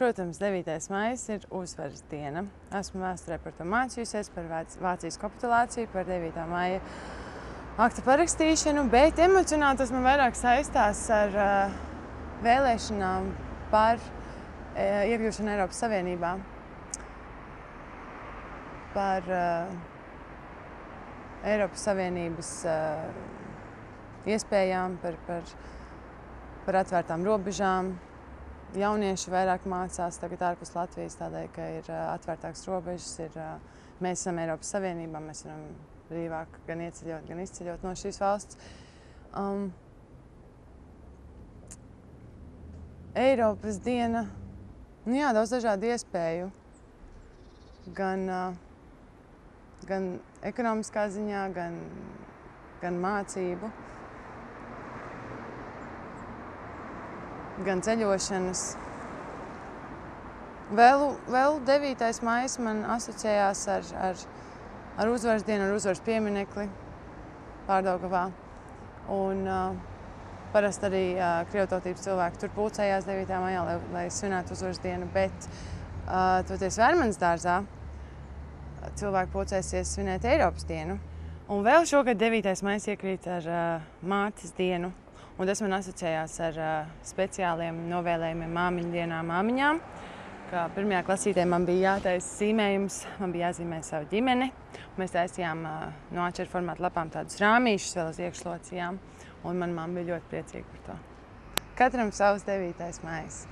Protams, 9. maijs ir uzvaras diena. Esmu vēsturē par to mācījusies, par Vācijas kapitulāciju, par 9. maija akta parakstīšanu, bet emocionāli tas man vairāk saistās ar vēlēšanām par iekļūšanu Eiropas Savienībā, par Eiropas Savienības iespējām, par atvērtām robežām. Jaunieši vairāk mācās tagad ārpus Latvijas tādēļ, ka ir atvērtākas robežas, mēs esam Eiropas Savienībā, mēs varam brīvāk gan ieceļot, gan izceļot no šīs valsts. Eiropas diena, daudz dažādu iespēju, gan ekonomiskā ziņā, gan mācību. Gan ceļošanas. Vēl 9. maijs man asociējās ar uzvaras dienu, ar uzvaras pieminekli Pārdaugavā. Un parasti arī krievtautības cilvēki tur pulcējās 9. maijā, lai svinētu uzvaras dienu, bet toties Vērmanas dārzā cilvēki pulcēsies svinēt Eiropas dienu. Un vēl šogad 9. maijs iekrīt ar mātes dienu. Un tas man asociējās ar speciāliem novēlējumiem māmiņu dienā māmiņām. Kā 1. klasītē man bija jātaisa zīmējums, man bija jāzīmē savu ģimeni. Mēs taisījām no A4 formāta lapām tādus rāmīšus vēl uz iekšlocījām. Un man mamma bija ļoti priecīga par to. Katram savs 9. maijs.